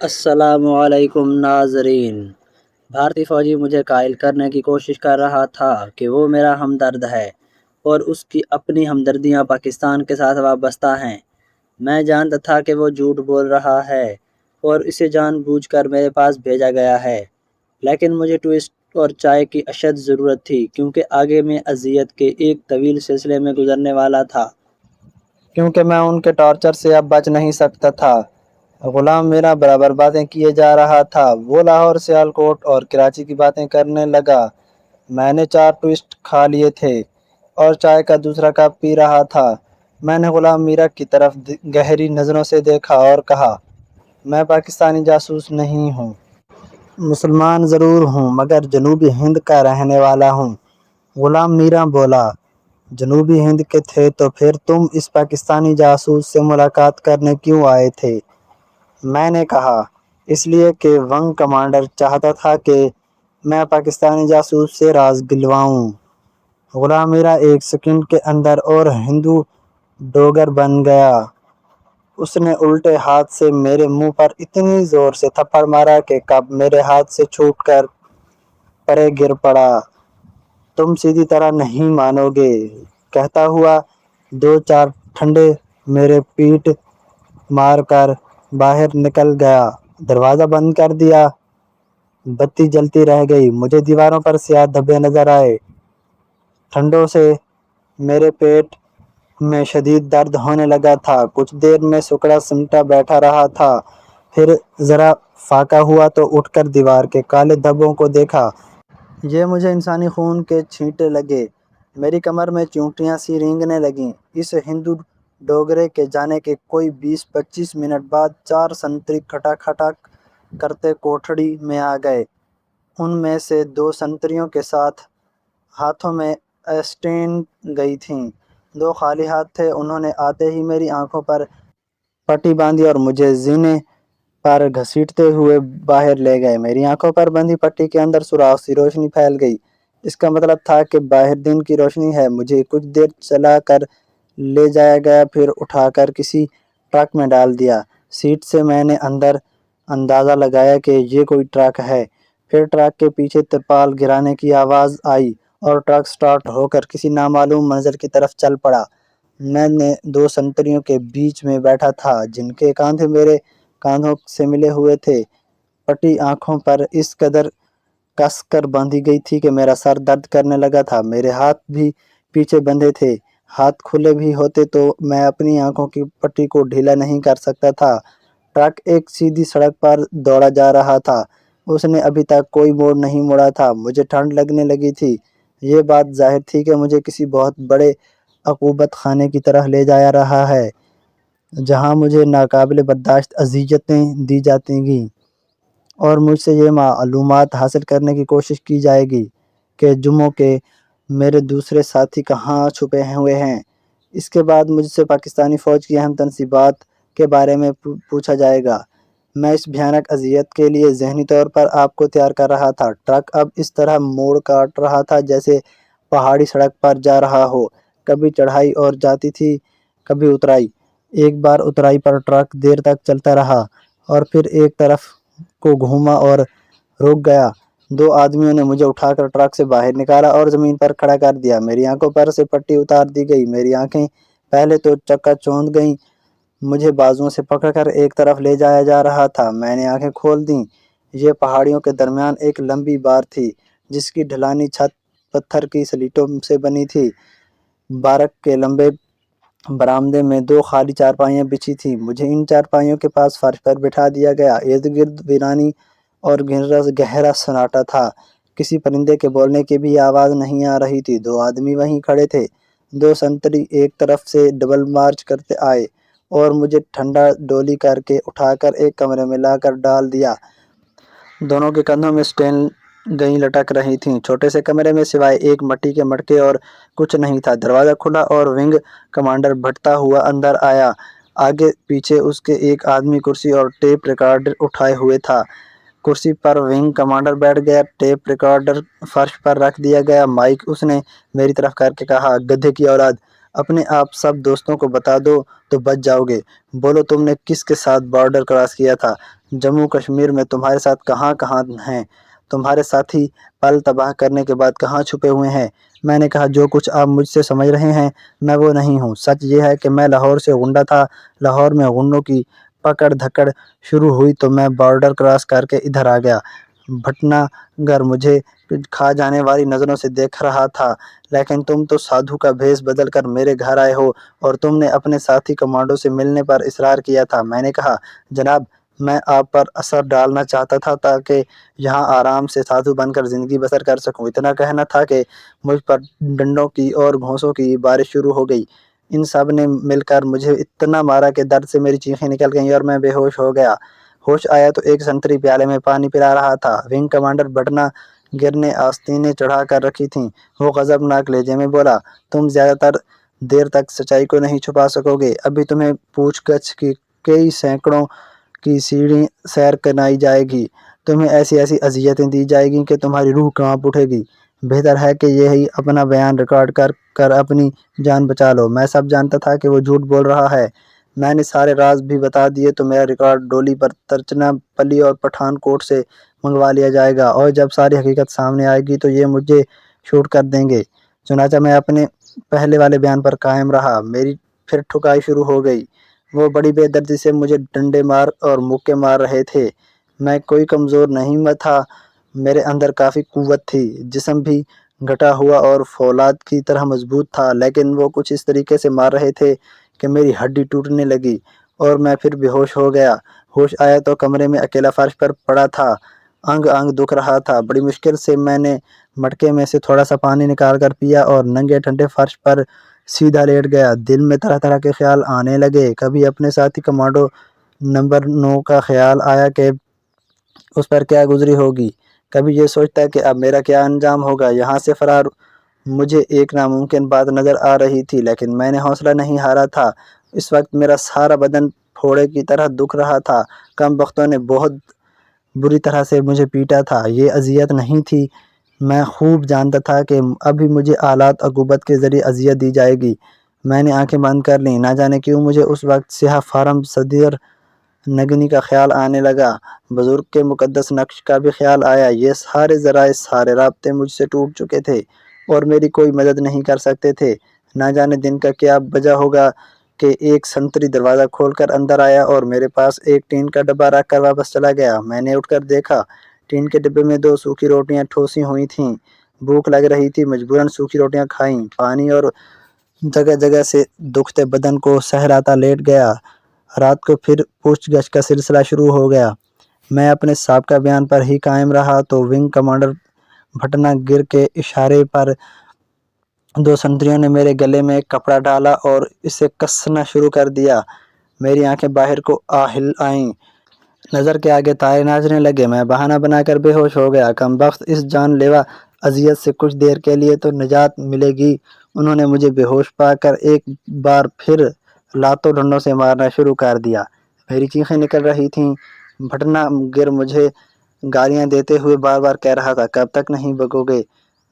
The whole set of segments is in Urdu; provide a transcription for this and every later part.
السلام علیکم ناظرین۔ بھارتی فوجی مجھے قائل کرنے کی کوشش کر رہا تھا کہ وہ میرا ہمدرد ہے اور اس کی اپنی ہمدردیاں پاکستان کے ساتھ وابستہ ہیں۔ میں جانتا تھا کہ وہ جھوٹ بول رہا ہے اور اسے جان بوجھ کر میرے پاس بھیجا گیا ہے، لیکن مجھے ٹوسٹ اور چائے کی اشد ضرورت تھی کیونکہ آگے میں اذیت کے ایک طویل سلسلے میں گزرنے والا تھا، کیونکہ میں ان کے ٹارچر سے اب بچ نہیں سکتا تھا۔ غلام میرا برابر باتیں کیے جا رہا تھا۔ وہ لاہور، سیالکوٹ اور کراچی کی باتیں کرنے لگا۔ میں نے 4 ٹوسٹ کھا لیے تھے اور چائے کا دوسرا کپ پی رہا تھا۔ میں نے غلام میرا کی طرف گہری نظروں سے دیکھا اور کہا، میں پاکستانی جاسوس نہیں ہوں۔ مسلمان ضرور ہوں مگر جنوبی ہند کا رہنے والا ہوں۔ غلام میرا بولا، جنوبی ہند کے تھے تو پھر تم اس پاکستانی جاسوس سے ملاقات کرنے کیوں آئے تھے؟ میں نے کہا، اس لیے کہ ونگ کمانڈر چاہتا تھا کہ میں پاکستانی جاسوس سے راز گلواؤں۔ غلام میرا ایک سیکنڈ کے اندر اور ہندو ڈوگر بن گیا۔ اس نے الٹے ہاتھ سے میرے منہ پر اتنی زور سے تھپڑ مارا کہ کپ میرے ہاتھ سے چھوٹ کر پرے گر پڑا۔ تم سیدھی طرح نہیں مانو گے، کہتا ہوا 2-4 ٹھنڈے میرے پیٹ مار کر باہر نکل گیا۔ دروازہ بند کر دیا۔ بتی جلتی رہ گئی۔ مجھے دیواروں پر سیاہ دھبے نظر آئے۔ ٹھنڈوں سے میرے پیٹ میں شدید درد ہونے لگا تھا۔ کچھ دیر میں سکڑا سمٹا بیٹھا رہا تھا، پھر ذرا فاقہ ہوا تو اٹھ کر دیوار کے کالے دھبوں کو دیکھا۔ یہ مجھے انسانی خون کے چھینٹے لگے۔ میری کمر میں چیونٹیاں سی رینگنے لگیں۔ اس ہندو ڈوگرے کے جانے کے کوئی 20-25 منٹ بعد 4 سنتری کھٹا کھٹا کرتے کوٹھڑی میں آ گئے۔ ان میں سے 2 سنتریوں کے ساتھ ہاتھوں میں اسٹین گئی تھیں۔ 2 خالی ہاتھ تھے۔ انہوں نے آتے ہی میری آنکھوں پر پٹی باندھی اور مجھے زینے پر گھسیٹتے ہوئے باہر لے گئے۔ میری آنکھوں پر بندھی پٹی کے اندر سوراخ سی روشنی پھیل گئی۔ اس کا مطلب تھا کہ باہر دن کی روشنی ہے۔ مجھے کچھ دیر چلا کر لے جایا گیا، پھر اٹھا کر کسی ٹرک میں ڈال دیا۔ سیٹ سے میں نے اندر اندازہ لگایا کہ یہ کوئی ٹرک ہے۔ پھر ٹرک کے پیچھے ترپال گرانے کی آواز آئی اور ٹرک سٹارٹ ہو کر کسی نامعلوم منظر کی طرف چل پڑا۔ میں نے 2 سنتریوں کے بیچ میں بیٹھا تھا جن کے کاندھے میرے کاندھوں سے ملے ہوئے تھے۔ پٹی آنکھوں پر اس قدر کس کر باندھی گئی تھی کہ میرا سر درد کرنے لگا تھا۔ میرے ہاتھ بھی پیچھے بندھے تھے۔ ہاتھ کھلے بھی ہوتے تو میں اپنی آنکھوں کی پٹی کو ڈھیلا نہیں کر سکتا تھا۔ ٹرک ایک سیدھی سڑک پر دوڑا جا رہا تھا۔ اس نے ابھی تک کوئی موڑ نہیں موڑا تھا۔ مجھے ٹھنڈ لگنے لگی تھی۔ یہ بات ظاہر تھی کہ مجھے کسی بہت بڑے عقوبت خانے کی طرح لے جایا رہا ہے، جہاں مجھے ناقابل برداشت اذیتیں دی جائیں گی اور مجھ سے یہ معلومات حاصل کرنے کی کوشش کی جائے گی کہ جموں کے میرے دوسرے ساتھی کہاں چھپے ہوئے ہیں۔ اس کے بعد مجھ سے پاکستانی فوج کی اہم تنصیبات کے بارے میں پوچھا جائے گا۔ میں اس بھیانک اذیت کے لیے ذہنی طور پر آپ کو تیار کر رہا تھا۔ ٹرک اب اس طرح موڑ کاٹ رہا تھا جیسے پہاڑی سڑک پر جا رہا ہو۔ کبھی چڑھائی اور جاتی تھی، کبھی اترائی۔ ایک بار اترائی پر ٹرک دیر تک چلتا رہا اور پھر ایک طرف کو گھوما اور رک گیا۔ 2 آدمیوں نے مجھے اٹھا کر ٹرک سے باہر نکالا اور زمین پر کھڑا کر دیا۔ میری آنکھوں پر سے پٹی اتار دی گئی۔ میری آنکھیں پہلے تو چکا چوندھ گئیں۔ مجھے بازوؤں سے پکڑ کر ایک طرف لے جایا جا رہا تھا۔ میں نے آنکھیں کھول دیں۔ یہ پہاڑیوں کے درمیان ایک لمبی بار تھی جس کی ڈھلانی چھت پتھر کی سلیٹوں سے بنی تھی۔ بارک کے لمبے برآمدے میں 2 خالی چارپائیاں بچھی تھیں۔ مجھے ان چارپائیوں کے پاس فرش پر بٹھا دیا گیا۔ ارد گرد ویرانی اور گہرا سناٹا تھا۔ کسی پرندے کے بولنے کی بھی آواز نہیں آ رہی تھی۔ 2 آدمی وہیں کھڑے تھے۔ 2 سنتری ایک طرف سے ڈبل مارچ کرتے آئے اور مجھے ٹھنڈا ڈولی کر کے اٹھا کر ایک کمرے میں لا کر ڈال دیا۔ دونوں کے کندھوں میں اسٹین گئیں لٹک رہی تھیں۔ چھوٹے سے کمرے میں سوائے ایک مٹی کے مٹکے اور کچھ نہیں تھا۔ دروازہ کھلا اور ونگ کمانڈر بھٹتا ہوا اندر آیا۔ آگے پیچھے اس کے ایک آدمی کرسی اور ٹیپ ریکارڈر اٹھائے ہوئے تھا۔ کرسی پر ونگ کمانڈر بیٹھ گیا۔ ٹیپ ریکارڈر فرش پر رکھ دیا گیا۔ مائک اس نے میری طرف کر کے کہا، گدھے کی اولاد، اپنے آپ سب دوستوں کو بتا دو تو بچ جاؤ گے۔ بولو تم نے کس کے ساتھ بارڈر کراس کیا تھا؟ جموں کشمیر میں تمہارے ساتھ کہاں کہاں ہیں؟ تمہارے ساتھی پل تباہ کرنے کے بعد کہاں چھپے ہوئے ہیں؟ میں نے کہا جو کچھ آپ مجھ سے سمجھ رہے ہیں میں وہ نہیں ہوں۔ سچ یہ ہے کہ میں لاہور سے غنڈہ تھا۔ لاہور میں غنڈوں کی پکڑ دھکڑ شروع ہوئی تو میں بارڈر کراس کر کے ادھر آ گیا۔ بھٹنا گر مجھے کھا جانے والی نظروں سے دیکھ رہا تھا، لیکن تم تو سادھو کا بھیس بدل کر میرے گھر آئے ہو اور تم نے اپنے ساتھی کمانڈو سے ملنے پر اصرار کیا تھا۔ میں نے کہا جناب میں آپ پر اثر ڈالنا چاہتا تھا تاکہ یہاں آرام سے سادھو بن کر زندگی بسر کر سکوں۔ اتنا کہنا تھا کہ مجھ پر ڈنڈوں کی اور گھونسوں کی بارش شروع ہو گئی۔ ان سب نے مل کر مجھے اتنا مارا کہ درد سے میری چیخیں نکل گئیں اور میں بے ہوش ہو گیا۔ ہوش آیا تو ایک سنتری پیالے میں پانی پلا رہا تھا۔ ونگ کمانڈر بھٹنا گر نے آستینیں چڑھا کر رکھی تھیں۔ وہ غضبناک لہجے میں بولا تم زیادہ تر دیر تک سچائی کو نہیں چھپا سکو گے۔ ابھی تمہیں پوچھ گچھ کی کئی سینکڑوں کی سیڑھی سیر کرائی جائے گی۔ تمہیں ایسی ایسی اذیتیں دی جائے گی کہ تمہاری روح کانپ اٹھے گی۔ بہتر ہے کہ یہی اپنا بیان ریکارڈ کر کر اپنی جان بچا لو۔ میں سب جانتا تھا کہ وہ جھوٹ بول رہا ہے۔ میں نے سارے راز بھی بتا دیے تو میرا ریکارڈ ڈولی پر ترچنا پلی اور پٹھان کوٹ سے منگوا لیا جائے گا اور جب ساری حقیقت سامنے آئے گی تو یہ مجھے شوٹ کر دیں گے۔ چنانچہ میں اپنے پہلے والے بیان پر قائم رہا۔ میری پھر ٹھکائی شروع ہو گئی۔ وہ بڑی بے دردی سے مجھے ڈنڈے مار اور مکے مار رہے تھے۔ میں کوئی کمزور نہیں تھا، میرے اندر کافی قوت تھی۔ جسم بھی گھٹا ہوا اور فولاد کی طرح مضبوط تھا، لیکن وہ کچھ اس طریقے سے مار رہے تھے کہ میری ہڈی ٹوٹنے لگی اور میں پھر بے ہوش ہو گیا۔ ہوش آیا تو کمرے میں اکیلا فرش پر پڑا تھا، انگ انگ دکھ رہا تھا۔ بڑی مشکل سے میں نے مٹکے میں سے تھوڑا سا پانی نکال کر پیا اور ننگے ٹھنڈے فرش پر سیدھا لیٹ گیا۔ دل میں طرح طرح کے خیال آنے لگے۔ کبھی اپنے ساتھی کمانڈو نمبر 9 کا خیال آیا کہ اس پر کیا گزری ہوگی، کبھی یہ سوچتا کہ اب میرا کیا انجام ہوگا، یہاں سے فرار۔ مجھے ایک ناممکن بات نظر آ رہی تھی، لیکن میں نے حوصلہ نہیں ہارا تھا۔ اس وقت میرا سارا بدن پھوڑے کی طرح دکھ رہا تھا۔ کم بختوں نے بہت بری طرح سے مجھے پیٹا تھا۔ یہ اذیت نہیں تھی، میں خوب جانتا تھا کہ ابھی مجھے آلات عقوبت کے ذریعے اذیت دی جائے گی۔ میں نے آنکھیں بند کر لیں۔ نہ جانے کیوں مجھے اس وقت سیاہ فارم صدر نگنی کا خیال آنے لگا، بزرگ کے مقدس نقش کا بھی خیال آیا۔ یہ سارے ذرائع، سارے رابطے مجھ سے ٹوٹ چکے تھے اور میری کوئی مدد نہیں کر سکتے تھے۔ نہ جانے دن کا کیا بجا ہوگا کہ ایک سنتری دروازہ کھول کر اندر آیا اور میرے پاس ایک ٹین کا ڈبہ رکھ کر واپس چلا گیا۔ میں نے اٹھ کر دیکھا، ٹین کے ڈبے میں 2 سوکھی روٹیاں ٹھوسی ہوئی تھیں۔ بھوک لگ رہی تھی، مجبوراً سوکھی روٹیاں کھائیں۔ پانی اور جگہ جگہ سے دکھتے بدن کو سہراتا لیٹ گیا۔ رات کو پھر پوچھ گچھ کا سلسلہ شروع ہو گیا۔ میں اپنے سابقہ بیان پر ہی قائم رہا تو ونگ کمانڈر بھٹنا گر کے اشارے پر 2 سنتریوں نے میرے گلے میں ایک کپڑا ڈالا اور اسے کسنا شروع کر دیا۔ میری آنکھیں باہر کو ہل آئیں، نظر کے آگے تارے ناچنے لگے۔ میں بہانہ بنا کر بے ہوش ہو گیا۔ کم بخت، اس جان لیوا اذیت سے کچھ دیر کے لیے تو نجات ملے گی۔ انہوں نے مجھے بے ہوش پا کر ایک بار پھر لاتوں ڈنڈوں سے مارنا شروع کر دیا۔ میری چیخیں نکل رہی تھیں۔ بھٹنا گر مجھے گالیاں دیتے ہوئے بار بار کہہ رہا تھا کب تک نہیں بھگو گے۔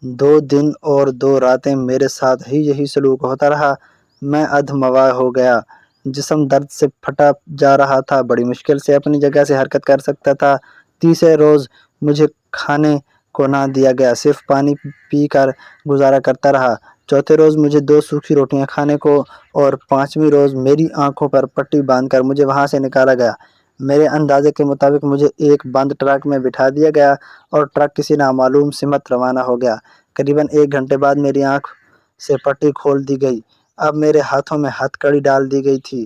2 دن اور 2 راتیں میرے ساتھ ہی یہی سلوک ہوتا رہا۔ میں ادھموا ہو گیا، جسم درد سے پھٹا جا رہا تھا، بڑی مشکل سے اپنی جگہ سے حرکت کر سکتا تھا۔ تیسرے روز مجھے کھانے کو نہ دیا گیا، صرف پانی پی کر گزارا کرتا رہا۔ چوتھے روز مجھے 2 سوکھی روٹیاں کھانے کو اور 5ویں روز میری آنکھوں پر پٹی باندھ کر مجھے وہاں سے نکالا گیا۔ میرے اندازے کے مطابق مجھے ایک بند ٹرک میں بٹھا دیا گیا اور ٹرک کسی نامعلوم سمت روانہ ہو گیا۔ قریباً 1 گھنٹے بعد میری آنکھ سے پٹی کھول دی گئی۔ اب میرے ہاتھوں میں ہتھ کڑی ڈال دی گئی تھی۔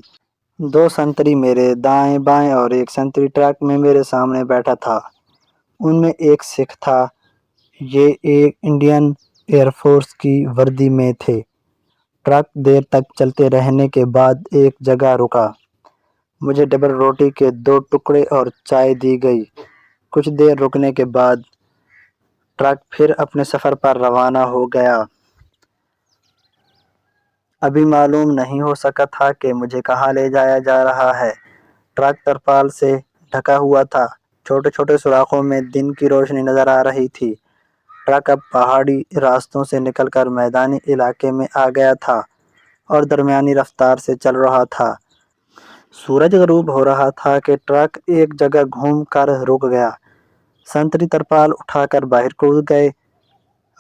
2 سنتری میرے دائیں بائیں اور ایک سنتری ٹرک میں میرے سامنے بیٹھا تھا۔ ان میں ایک سکھ تھا۔ یہ ایک انڈین ایئر فورس کی وردی میں تھے۔ ٹرک دیر تک چلتے رہنے کے بعد ایک جگہ رکا۔ مجھے ڈبل روٹی کے 2 ٹکڑے اور چائے دی گئی۔ کچھ دیر رکنے کے بعد ٹرک پھر اپنے سفر پر روانہ ہو گیا۔ ابھی معلوم نہیں ہو سکا تھا کہ مجھے کہاں لے جایا جا رہا ہے۔ ٹرک ترپال سے ڈھکا ہوا تھا، چھوٹے چھوٹے سوراخوں میں دن کی روشنی نظر آ رہی تھی۔ ٹرک اب پہاڑی راستوں سے نکل کر میدانی علاقے میں آ گیا تھا۔ اور درمیانی رفتار سے چل رہا تھا۔ سورج غروب ہو رہا تھا کہ ٹرک ایک جگہ گھوم کر رک گیا۔ سنتری ترپال اٹھا کر باہر کود گئے۔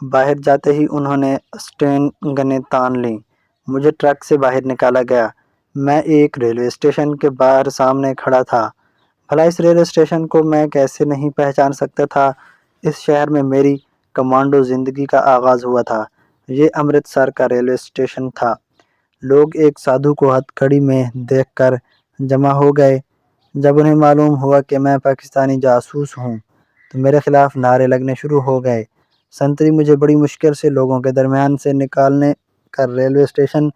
باہر جاتے ہی انہوں نے اسٹین گنیں تان لیں۔ مجھے ٹرک سے باہر نکالا گیا۔ میں ایک ریلوے اسٹیشن کے باہر سامنے کھڑا تھا۔ بھلا اس ریلوے اسٹیشن کو میں کیسے نہیں پہچان سکتا تھا؟ اس شہر میں میری کمانڈو زندگی کا آغاز ہوا تھا۔ یہ امرتسر کا ریلوے اسٹیشن تھا۔ لوگ ایک سادھو کو ہتھ کڑی میں دیکھ کر جمع ہو گئے۔ جب انہیں معلوم ہوا کہ میں پاکستانی جاسوس ہوں تو میرے خلاف نعرے لگنے شروع ہو گئے۔ سنتری مجھے بڑی مشکل سے لوگوں کے درمیان سے نکالنے کر ریلوے اسٹیشن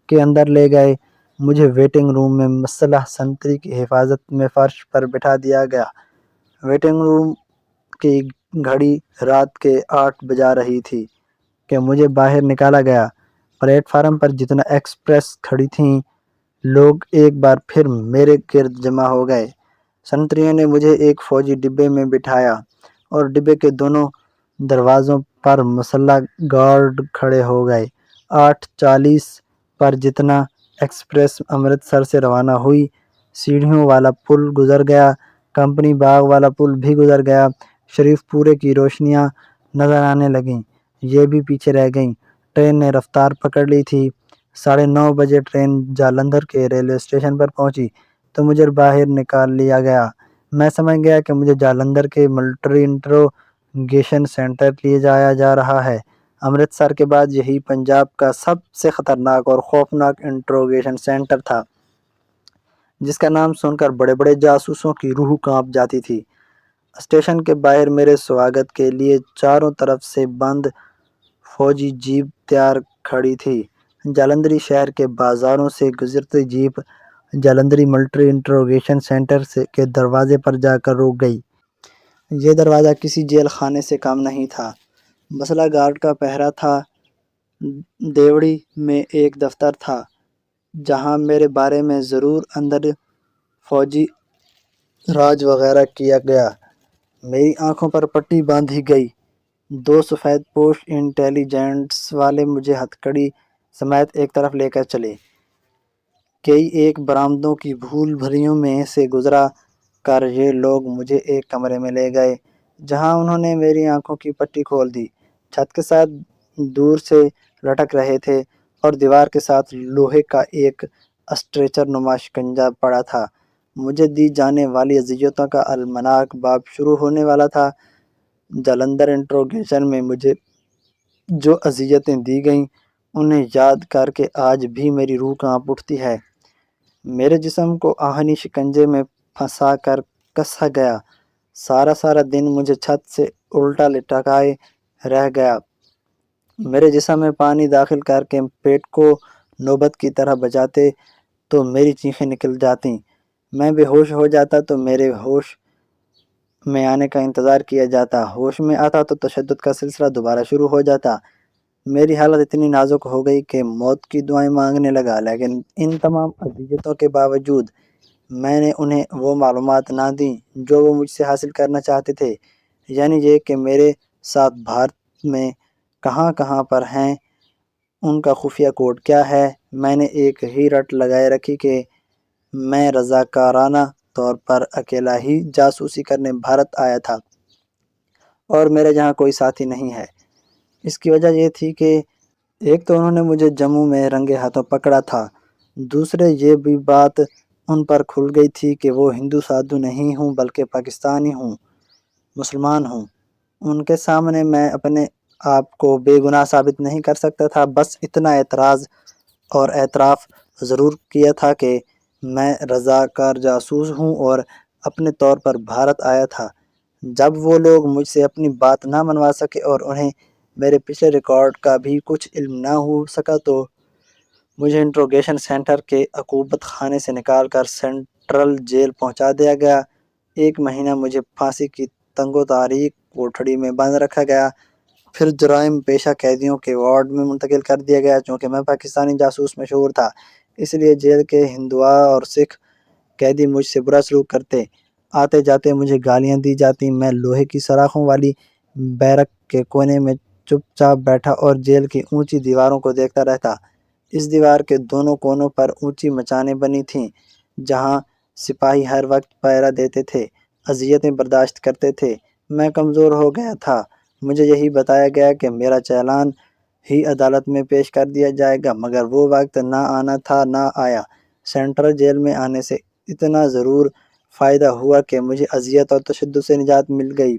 کے اندر لے گئے۔ مجھے ویٹنگ روم میں مسلح سنتری کی حفاظت میں فرش پر بٹھا دیا گیا۔ ویٹنگ روم کی گھڑی رات کے 8 بجا رہی تھی کہ مجھے باہر نکالا گیا۔ پلیٹ فارم پر جتنا ایکسپریس کھڑی تھیں، لوگ ایک بار پھر میرے گرد جمع ہو گئے۔ سنتریوں نے مجھے ایک فوجی ڈبے میں بٹھایا اور ڈبے کے دونوں دروازوں پر مسلح گارڈ کھڑے ہو گئے۔ 8:40 پر جتنا ایکسپریس امرتسر سے روانہ ہوئی، سیڑھیوں والا پل گزر گیا، کمپنی باغ والا پل بھی گزر گیا۔ شریف پورے کی روشنیاں نظر آنے لگیں، یہ بھی پیچھے رہ گئیں۔ ٹرین نے رفتار پکڑ لی تھی۔ 9:30 بجے ٹرین جالندھر کے ریلوے اسٹیشن پر پہنچی تو مجھے باہر نکال لیا گیا۔ میں سمجھ گیا کہ مجھے جالندھر کے ملٹری انٹروگیشن سینٹر لے جایا جا رہا ہے۔ امرتسر کے بعد یہی پنجاب کا سب سے خطرناک اور خوفناک انٹروگیشن سینٹر تھا، جس کا نام سن کر بڑے بڑے جاسوسوں کی روح کانپ جاتی تھی۔ اسٹیشن کے باہر میرے سواگت کے لیے چاروں طرف سے بند فوجی جیپ تیار کھڑی تھی۔ جالندھری شہر کے بازاروں سے گزرتی jeep Jalandhari military interrogation centre کے دروازے پر جا کر رک گئی۔ یہ دروازہ کسی جیل خانے سے کم نہیں تھا۔ مسلح گارڈ کا پہرا تھا۔ دیوڑی میں ایک دفتر تھا جہاں میرے بارے میں ضرور اندر فوجی راج وغیرہ کیا گیا۔ میری آنکھوں پر پٹی باندھی گئی۔ 2 سفید پوش انٹیلیجنس والے مجھے ہتھ کڑی سمیت ایک طرف لے کر چلے۔ کئی ایک برآمدوں کی بھول بھریوں میں سے گزرا کر یہ لوگ مجھے ایک کمرے میں لے گئے جہاں انہوں نے میری آنکھوں کی پٹی کھول دی۔ چھت کے ساتھ دور سے لٹک رہے تھے اور دیوار کے ساتھ لوہے کا ایک اسٹریچر نما شکنجا پڑا تھا۔ مجھے دی جانے والی اذیتوں کا المناک باب شروع ہونے والا تھا۔ جالندھر انٹروگیشن میں مجھے جو اذیتیں دی گئیں انہیں یاد کر کے آج بھی میری روح کانپ اٹھتی ہے۔ میرے جسم کو آہنی شکنجے میں پھنسا کر کسا گیا۔ سارا دن مجھے چھت سے الٹا لٹکائے رہ گیا۔ میرے جسم میں پانی داخل کر کے پیٹ کو نوبت کی طرح بجاتے تو میری چیخیں نکل جاتیں۔ میں بے ہوش ہو جاتا تو میرے ہوش میں آنے کا انتظار کیا جاتا۔ ہوش میں آتا تو تشدد کا سلسلہ دوبارہ شروع ہو جاتا۔ میری حالت اتنی نازک ہو گئی کہ موت کی دعائیں مانگنے لگا، لیکن ان تمام اذیتوں کے باوجود میں نے انہیں وہ معلومات نہ دیں جو وہ مجھ سے حاصل کرنا چاہتے تھے، یعنی یہ کہ میرے ساتھ بھارت میں کہاں کہاں پر ہیں، ان کا خفیہ کوڈ کیا ہے۔ میں نے ایک ہی رٹ لگائے رکھی کہ میں رضاکارانہ طور پر اکیلا ہی جاسوسی کرنے بھارت آیا تھا اور میرے جہاں کوئی ساتھی نہیں ہے۔ اس کی وجہ یہ تھی کہ ایک تو انہوں نے مجھے جموں میں رنگے ہاتھوں پکڑا تھا، دوسرے یہ بھی بات ان پر کھل گئی تھی کہ وہ ہندو سادھو نہیں ہوں بلکہ پاکستانی ہوں، مسلمان ہوں۔ ان کے سامنے میں اپنے آپ کو بے گناہ ثابت نہیں کر سکتا تھا، بس اتنا اعتراض اور اعتراف ضرور کیا تھا کہ میں رضاکار جاسوس ہوں اور اپنے طور پر بھارت آیا تھا۔ جب وہ لوگ مجھ سے اپنی بات نہ منوا سکے اور انہیں میرے پچھلے ریکارڈ کا بھی کچھ علم نہ ہو سکا تو مجھے انٹروگیشن سینٹر کے عقوبت خانے سے نکال کر سینٹرل جیل پہنچا دیا گیا۔ 1 مہینہ مجھے پھانسی کی تنگ و تاریک کوٹھڑی میں بند رکھا گیا، پھر جرائم پیشہ قیدیوں کے وارڈ میں منتقل کر دیا گیا۔ چونکہ میں پاکستانی جاسوس مشہور تھا، اس لیے جیل کے ہندوؤں اور سکھ قیدی مجھ سے برا سلوک کرتے۔ آتے جاتے مجھے گالیاں دی جاتی۔ میں لوہے کی سلاخوں والی بیرک کے کونے میں چپ چاپ بیٹھا اور جیل کی اونچی دیواروں کو دیکھتا رہتا۔ اس دیوار کے دونوں کونوں پر اونچی مچانیں بنی تھیں جہاں سپاہی ہر وقت پہرا دیتے تھے، اذیتیں برداشت کرتے تھے۔ میں کمزور ہو گیا تھا۔ مجھے یہی بتایا گیا کہ میرا چالان ہی عدالت میں پیش کر دیا جائے گا، مگر وہ وقت نہ آنا تھا، نہ آیا۔ سینٹرل جیل میں آنے سے اتنا ضرور فائدہ ہوا کہ مجھے اذیت اور تشدد سے نجات مل گئی۔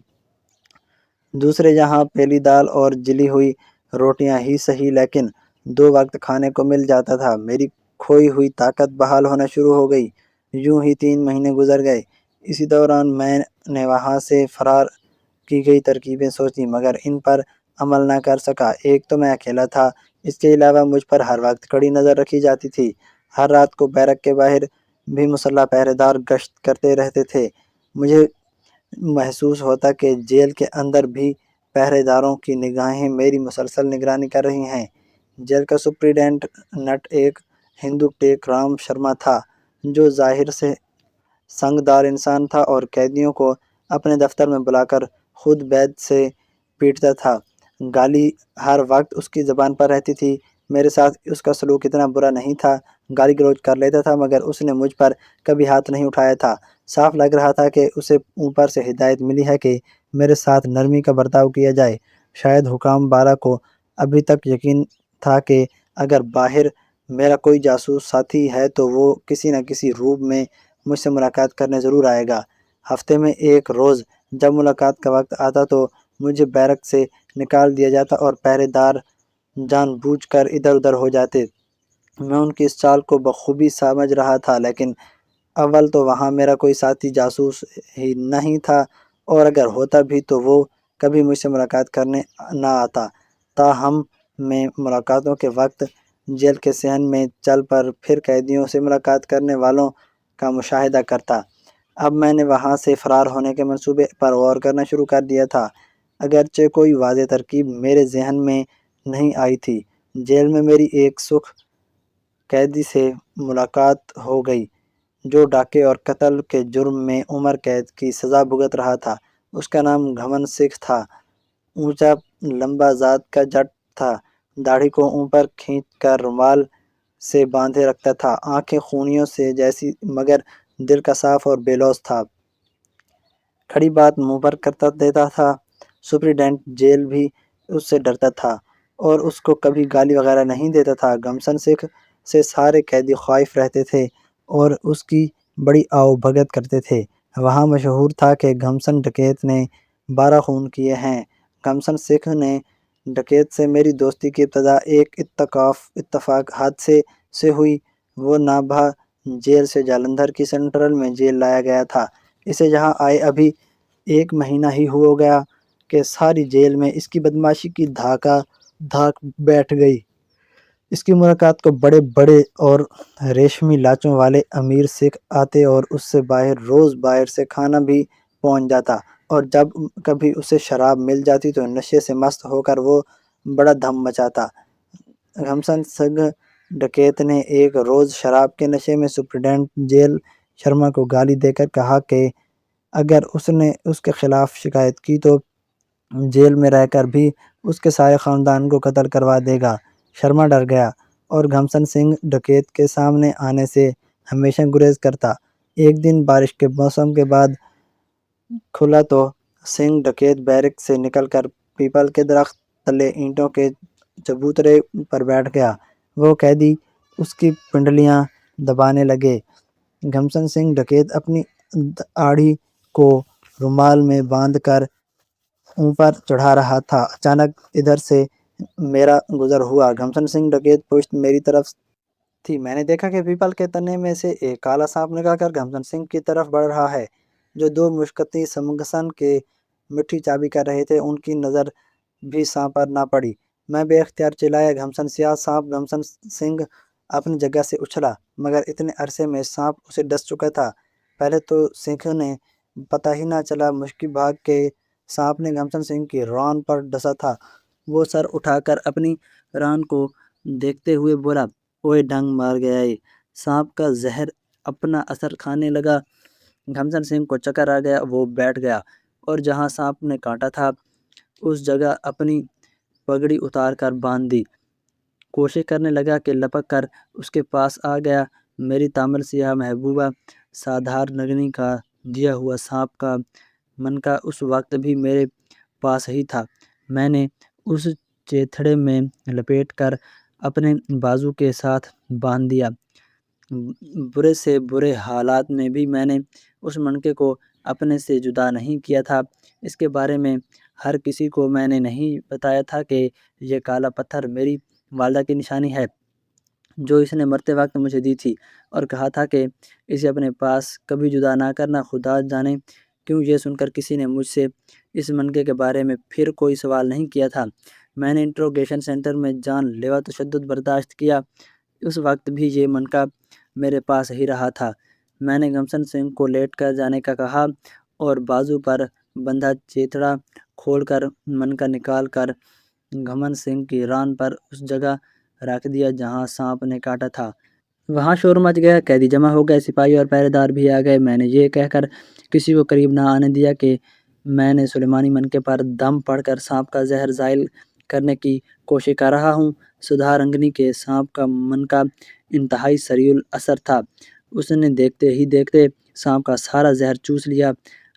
دوسرے جہاں پیلی دال اور جلی ہوئی روٹیاں ہی صحیح لیکن 2 وقت کھانے کو مل جاتا تھا۔ میری کھوئی ہوئی طاقت بحال ہونا شروع ہو گئی۔ یوں ہی 3 مہینے گزر گئے۔ اسی دوران میں نے وہاں سے فرار کی گئی ترکیبیں سوچیں مگر ان پر عمل نہ کر سکا۔ ایک تو میں اکیلا تھا، اس کے علاوہ مجھ پر ہر وقت کڑی نظر رکھی جاتی تھی۔ ہر رات کو بیرک کے باہر بھی مسلح پہرے دار گشت کرتے رہتے تھے۔ مجھے محسوس ہوتا کہ جیل کے اندر بھی پہرے داروں کی نگاہیں میری مسلسل نگرانی کر رہی ہیں۔ جیل کا سپرنٹنڈنٹ ایک ہندو ٹیک رام شرما تھا جو ظاہر سے سنگ دار انسان تھا اور قیدیوں کو اپنے دفتر میں بلا کر خود بیت سے پیٹتا تھا۔ گالی ہر وقت اس کی زبان پر رہتی تھی۔ میرے ساتھ اس کا سلوک اتنا برا نہیں تھا، گالی گلوچ کر لیتا تھا مگر اس نے مجھ پر کبھی ہاتھ نہیں اٹھایا تھا۔ صاف لگ رہا تھا کہ اسے اوپر سے ہدایت ملی ہے کہ میرے ساتھ نرمی کا برتاؤ کیا جائے۔ شاید حکام بارہ کو ابھی تک یقین تھا کہ اگر باہر میرا کوئی جاسوس ساتھی ہے تو وہ کسی نہ کسی روپ میں مجھ سے ملاقات کرنے ضرور آئے گا۔ ہفتے میں ایک روز جب ملاقات کا وقت آتا تو مجھے بیرک سے نکال دیا جاتا اور پہرے دار جان بوجھ کر ادھر ادھر ہو جاتے۔ میں ان کی اس چال کو بخوبی سمجھ رہا تھا لیکن اول تو وہاں میرا کوئی ساتھی جاسوس ہی نہیں تھا اور اگر ہوتا بھی تو وہ کبھی مجھ سے ملاقات کرنے نہ آتا۔ تاہم میں ملاقاتوں کے وقت جیل کے صحن میں چل پر پھر قیدیوں سے ملاقات کرنے والوں کا مشاہدہ کرتا۔ اب میں نے وہاں سے فرار ہونے کے منصوبے پر غور کرنا شروع کر دیا تھا، اگرچہ کوئی واضح ترکیب میرے ذہن میں نہیں آئی تھی۔ جیل میں میری ایک سکھ قیدی سے ملاقات ہو گئی جو ڈاکے اور قتل کے جرم میں عمر قید کی سزا بھگت رہا تھا۔ اس کا نام گھمن سنگھ تھا۔ اونچا لمبا ذات کا جٹ تھا، داڑھی کو اوپر کھینچ کر رومال سے باندھے رکھتا تھا، آنکھیں خونیوں سے جیسی مگر دل کا صاف اور بے لوث تھا، کھڑی بات منہ پر کرتا دیتا تھا۔ سپرنٹنڈنٹ جیل بھی اس سے ڈرتا تھا اور اس کو کبھی گالی وغیرہ نہیں دیتا تھا۔ گھمسن سنگھ سے سارے قیدی خائف رہتے تھے اور اس کی بڑی آؤ بھگت کرتے تھے۔ وہاں مشہور تھا کہ گھمسن ڈکیت نے 12 خون کیے ہیں۔ گھمسن سنگھ نے ڈکیت سے میری دوستی کی ابتدا ایک اتفاق حادثے سے ہوئی۔ وہ نابھا جیل سے جالندھر کی سینٹرل میں جیل لایا گیا تھا۔ اسے یہاں آئے ابھی 1 مہینہ ہی ہو گیا کہ ساری جیل میں اس کی بدمعاشی کی دھاک بیٹھ گئی۔ اس کی ملاقات کو بڑے بڑے اور ریشمی لاچوں والے امیر سکھ آتے اور اس سے روز باہر سے کھانا بھی پہنچ جاتا اور جب کبھی اسے شراب مل جاتی تو نشے سے مست ہو کر وہ بڑا دھم مچاتا۔ گھمسن سنگھ ڈکیت نے ایک روز شراب کے نشے میں سپرنٹنڈنٹ جیل شرما کو گالی دے کر کہا کہ اگر اس نے اس کے خلاف شکایت کی تو جیل میں رہ کر بھی اس کے سارے خاندان کو قتل کروا دے گا۔ شرما ڈر گیا اور گھمسن سنگھ ڈکیت کے سامنے آنے سے ہمیشہ گریز کرتا۔ ایک دن بارش کے موسم کے بعد کھلا تو سنگھ ڈکیت بیرک سے نکل کر پیپل کے درخت تلے اینٹوں کے چبوترے پر بیٹھ گیا۔ وہ قیدی اس کی پنڈلیاں دبانے لگے۔ گھمسن سنگھ ڈکیت اپنی داڑھی کو رومال میں باندھ کر اوپر چڑھا رہا تھا۔ اچانک ادھر سے میرا گزر ہوا۔ گھمسن سنگھ ڈکیت پشت میری طرف تھی۔ میں نے دیکھا کہ پیپل کے تنے میں سے ایک کالا سانپ نکل کر گھمسن سنگھ کی طرف بڑھ رہا ہے جو 2 مشکتی سمگسن کے مٹھی چابی کر رہے تھے۔ ان کی نظر بھی سانپ پر نہ پڑی۔ میں بے اختیار چلایا گھمسن سیاہ سانپ۔ گھمسن سنگھ اپنی جگہ سے اچھلا مگر اتنے عرصے میں سانپ اسے ڈس چکا تھا۔ پہلے تو سنگھ نے پتہ ہی نہ چلا مشکی بھاگ کے سانپ نے گھمسن سنگھ کی ران پر ڈسا تھا۔ وہ سر اٹھا کر اپنی ران کو دیکھتے ہوئے بولا، اوئے ڈنگ مار گیا ہے۔ سانپ کا زہر اپنا اثر کھانے لگا۔ گھمسن سنگھ کو چکر آ گیا۔ وہ بیٹھ گیا اور جہاں سانپ نے کاٹا تھا اس جگہ اپنی پگڑی اتار کر باندھ دی۔ کوشش کرنے لگا کہ لپک کر اس کے پاس آ گیا۔ میری تامل سیاہ محبوبہ سادھار نگنی کا دیا ہوا سانپ کا منکا اس وقت بھی میرے پاس ہی تھا۔ میں نے اس چیتھڑے میں لپیٹ کر اپنے بازو کے ساتھ باندھ دیا۔ برے سے برے حالات میں بھی میں نے اس منکے کو اپنے سے جدا نہیں کیا تھا۔ اس کے بارے میں ہر کسی کو میں نے نہیں بتایا تھا کہ یہ کالا پتھر میری والدہ کی نشانی ہے جو اس نے مرتے وقت مجھے دی تھی، اور کہا تھا کہ اسے اپنے پاس کبھی جدا نہ کرنا۔ خدا جانے کیوں یہ سن کر کسی نے مجھ سے اس منکے کے بارے میں پھر کوئی سوال نہیں کیا تھا۔ میں نے انٹروگیشن سینٹر میں جان لیوا تشدد برداشت کیا۔ اس وقت بھی یہ منکا میرے پاس ہی رہا تھا۔ میں نے گھمسن سنگھ کو لیٹ کر جانے کا کہا اور بازو پر بندھا چیتڑا کھول کر منکا نکال کر گھمن سنگھ کی ران پر اس جگہ رکھ دیا جہاں سانپ نے کاٹا تھا۔ وہاں شور مچ گیا، قیدی جمع ہو گئے، سپاہی اور پہرے دار بھی آ گئے۔ میں نے یہ کہہ کر کسی کو قریب نہ آنے دیا کہ میں نے سلیمانی منکے پر دم پڑھ کر سانپ کا زہر زائل کرنے کی کوشش کر رہا ہوں۔ سدھارنگنی کے سانپ کا منکا انتہائی سریع الاثر تھا۔ اس نے دیکھتے ہی دیکھتے سانپ کا سارا زہر چوس لیا۔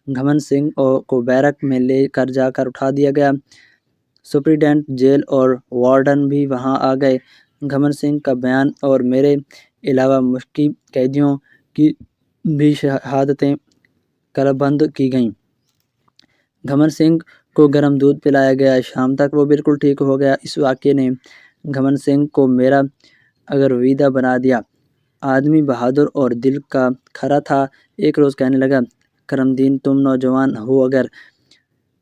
گھمن سنگھ کو بیرک میں لے کر جا کر اٹھا دیا گیا۔ سپرنٹینڈنٹ جیل اور وارڈن بھی وہاں آ گئے۔ گھمن سنگھ کا بیان اور میرے علاوہ مشکی قیدیوں کی بھی شہادتیں قلمبند کی گئیں۔ گھمن سنگھ کو گرم دودھ پلایا گیا۔ شام تک وہ بالکل ٹھیک ہو گیا۔ اس واقعے نے گھمن سنگھ کو میرا اگرویدہ بنا دیا۔ آدمی بہادر اور دل کا کھرا تھا۔ ایک روز کہنے لگا، کرم دین تم نوجوان ہو، اگر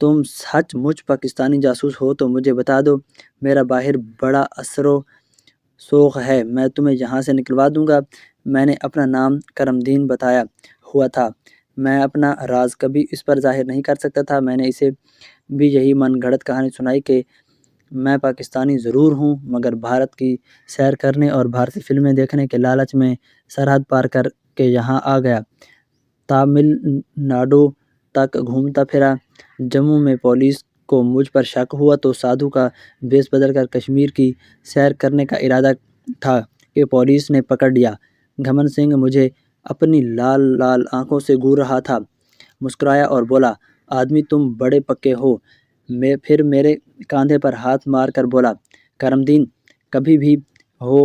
تم سچ مچ پاکستانی جاسوس ہو تو مجھے بتا دو، میرا باہر بڑا اثر و شوق ہے، میں تمہیں یہاں سے نکلوا دوں گا۔ میں نے اپنا نام کرم دین بتایا ہوا تھا۔ میں اپنا راز کبھی اس پر ظاہر نہیں کر سکتا تھا۔ میں نے اسے بھی یہی من گھڑت کہانی سنائی کہ میں پاکستانی ضرور ہوں مگر بھارت کی سیر کرنے اور بھارتی فلمیں دیکھنے کے لالچ میں سرحد پار کر کے یہاں آ گیا۔ تامل ناڈو تک گھومتا پھرا۔ جموں میں پولیس کو مجھ پر شک ہوا تو سادھو کا بیس بدل کر کشمیر کی سیر کرنے کا ارادہ تھا کہ پولیس نے پکڑ لیا۔ گھمن سنگھ مجھے اپنی لال لال آنکھوں سے گور رہا تھا، مسکرایا اور بولا، آدمی تم بڑے پکے ہو۔ پھر میرے کاندھے پر ہاتھ مار کر بولا، کرم دین کبھی بھی ہو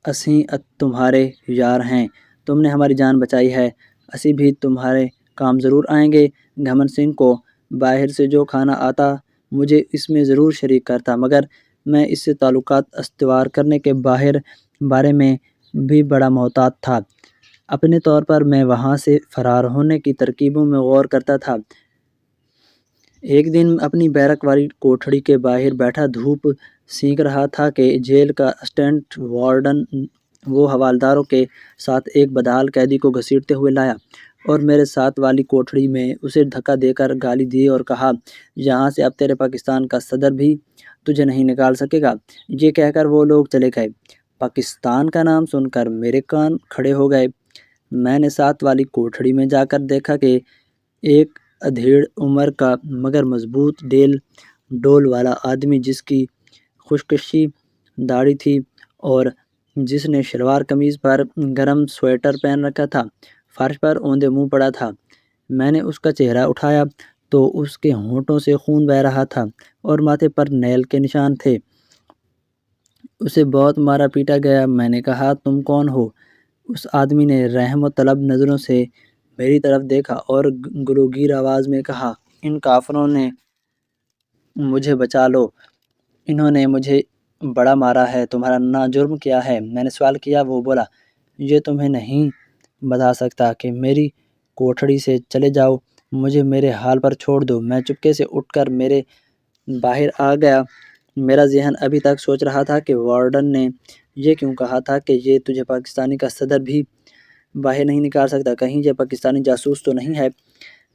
اسیں تمہارے یار ہیں، تم نے ہماری جان بچائی ہے، اسی بھی تمہارے کام ضرور آئیں گے۔ گھمن سنگھ کو باہر سے جو کھانا آتا مجھے اس میں ضرور شریک کرتا، مگر میں اس سے تعلقات استوار کرنے کے بارے میں بھی بڑا محتاط تھا۔ اپنے طور پر میں وہاں سے فرار ہونے کی ترکیبوں میں غور کرتا تھا۔ ایک دن اپنی بیرک والی کوٹھڑی کے باہر بیٹھا دھوپ سینک رہا تھا کہ جیل کا اسسٹنٹ وارڈن وہ حوالداروں کے ساتھ ایک بدحال قیدی کو گھسیٹتے ہوئے لایا اور میرے ساتھ والی کوٹھڑی میں اسے دھکا دے کر گالی دی اور کہا، یہاں سے اب تیرے پاکستان کا صدر بھی تجھے نہیں نکال سکے گا۔ یہ کہہ کر وہ لوگ چلے گئے۔ پاکستان کا نام سن کر میرے کان کھڑے ہو گئے۔ میں نے ساتھ والی کوٹھڑی میں جا کر دیکھا کہ ایک ادھیڑ عمر کا مگر مضبوط ڈول والا آدمی، جس کی خشکشی داڑھی تھی اور جس نے شلوار قمیض پر گرم سویٹر پہن رکھا تھا، فرش پر اوندے منہ پڑا تھا۔ میں نے اس کا چہرہ اٹھایا تو اس کے ہونٹوں سے خون بہہ رہا تھا اور ماتھے پر نیل کے نشان تھے۔ اسے بہت مارا پیٹا گیا۔ میں نے کہا، تم کون ہو؟ اس آدمی نے رحم و طلب نظروں سے میری طرف دیکھا اور گلوگیر آواز میں کہا، ان کافروں نے مجھے بچا لو، انہوں نے مجھے بڑا مارا ہے، تمہارا نا جرم کیا ہے؟ میں نے سوال کیا۔ وہ بولا، یہ تمہیں نہیں بتا سکتا کہ میری کوٹھڑی سے چلے جاؤ، مجھے میرے حال پر چھوڑ دو۔ میں چپکے سے اٹھ کر میرے باہر آ گیا۔ میرا ذہن ابھی تک سوچ رہا تھا کہ وارڈن نے یہ کیوں کہا تھا کہ یہ تجھے پاکستانی کا صدر بھی باہر نہیں نکال سکتا، کہیں یہ پاکستانی جاسوس تو نہیں ہے۔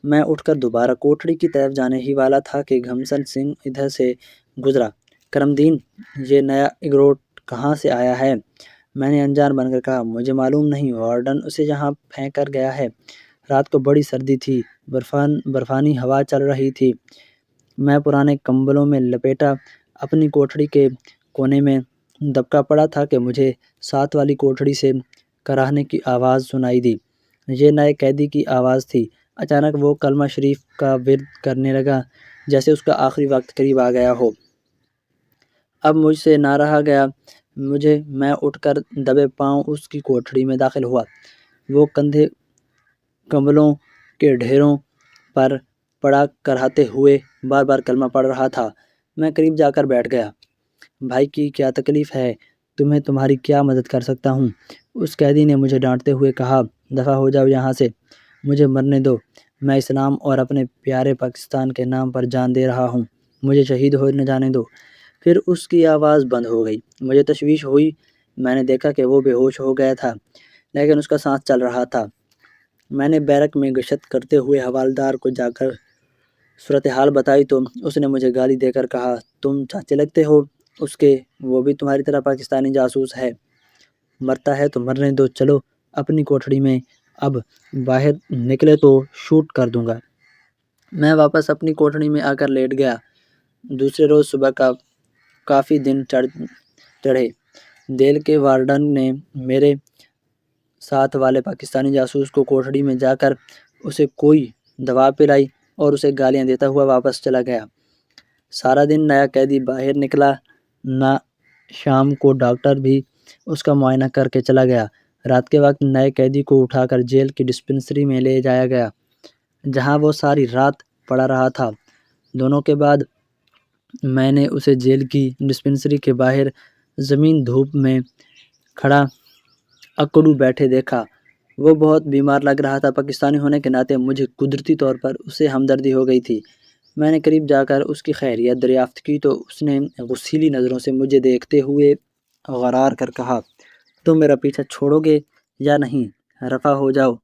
میں اٹھ کر دوبارہ کوٹھڑی کی طرف جانے ہی والا تھا کہ گھمسن سنگھ ادھر سے گزرا۔ کرم دین، یہ نیا اگروٹ کہاں سے آیا ہے؟ میں نے انجان بن کر کہا، مجھے معلوم نہیں، وارڈن اسے یہاں پھینک کر گیا ہے۔ رات کو بڑی سردی تھی، برفانی ہوا چل رہی تھی۔ میں پرانے کمبلوں میں لپیٹا اپنی کوٹھڑی کے کونے میں دبکا پڑا تھا کہ مجھے ساتھ والی کوٹھڑی سے کراہنے کی آواز سنائی دی۔ یہ نئے قیدی کی آواز تھی۔ اچانک وہ کلمہ شریف کا ورد کرنے لگا جیسے اس کا آخری وقت قریب آ گیا ہو۔ اب مجھ سے نہ رہا گیا۔ میں اٹھ کر دبے پاؤں اس کی کوٹھڑی میں داخل ہوا۔ وہ کندھے کمبلوں کے ڈھیروں پر پڑا کراہتے ہوئے بار بار کلمہ پڑھ رہا تھا۔ میں قریب جا کر بیٹھ گیا۔ بھائی کی کیا تکلیف ہے؟ تمہیں تمہاری کیا مدد کر سکتا ہوں؟ اس قیدی نے مجھے ڈانٹتے ہوئے کہا، دفع ہو جاؤ یہاں سے، مجھے مرنے دو۔ میں اسلام اور اپنے پیارے پاکستان کے نام پر جان دے رہا ہوں، مجھے شہید ہونے جانے دو۔ پھر اس کی آواز بند ہو گئی۔ مجھے تشویش ہوئی۔ میں نے دیکھا کہ وہ بے ہوش ہو گیا تھا، لیکن اس کا سانس چل رہا تھا۔ میں نے بیرک میں گشت کرتے ہوئے حوالدار کو جا کر صورتحال بتائی تو اس نے مجھے گالی دے کر کہا، تم چاچے لگتے ہو اس کے، وہ بھی تمہاری طرح پاکستانی جاسوس ہے، مرتا ہے تو مرنے دو، چلو اپنی کوٹھڑی میں، اب باہر نکلے تو شوٹ کر دوں گا۔ میں واپس اپنی کوٹھڑی میں آ کر لیٹ گیا۔ دوسرے روز صبح کافی دن چڑھے۔ جیل کے وارڈن نے میرے ساتھ والے پاکستانی جاسوس کو کوٹھڑی میں جا کر اسے کوئی دوا پلائی اور اسے گالیاں دیتا ہوا واپس چلا گیا۔ سارا دن نیا قیدی باہر نکلا نہ، شام کو ڈاکٹر بھی اس کا معائنہ کر کے چلا گیا۔ رات کے وقت نئے قیدی کو اٹھا کر جیل کی ڈسپنسری میں لے جایا گیا، جہاں وہ ساری رات پڑا رہا تھا۔ دونوں کے بعد میں نے اسے جیل کی ڈسپنسری کے باہر زمین دھوپ میں کھڑا اکڑو بیٹھے دیکھا۔ وہ بہت بیمار لگ رہا تھا۔ پاکستانی ہونے کے ناطے مجھے قدرتی طور پر اس سے ہمدردی ہو گئی تھی۔ میں نے قریب جا کر اس کی خیریت دریافت کی تو اس نے غصیلی نظروں سے مجھے دیکھتے ہوئے غرار کر کہا، تم میرا پیچھا چھوڑو گے یا نہیں؟ رفع ہو جاؤ،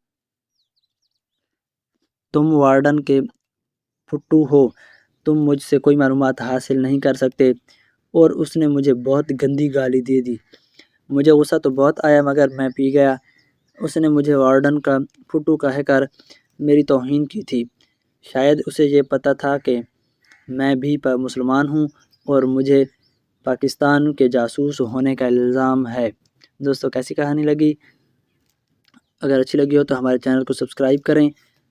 تم وارڈن کے پھٹو ہو، تم مجھ سے کوئی معلومات حاصل نہیں کر سکتے۔ اور اس نے مجھے بہت گندی گالی دے دی۔ مجھے غصہ تو بہت آیا مگر میں پی گیا۔ اس نے مجھے وارڈن کا پھٹو کہہ کر میری توہین کی تھی۔ شاید اسے یہ پتہ تھا کہ میں بھی مسلمان ہوں اور مجھے پاکستان کے جاسوس ہونے کا الزام ہے۔ دوستو کیسی کہانی لگی؟ اگر اچھی لگی ہو تو ہمارے چینل کو سبسکرائب کریں۔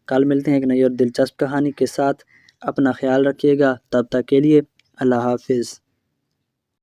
کل ملتے ہیں ایک نئی اور دلچسپ کہانی کے ساتھ۔ اپنا خیال رکھیے گا، تب تک کے لیے اللہ حافظ۔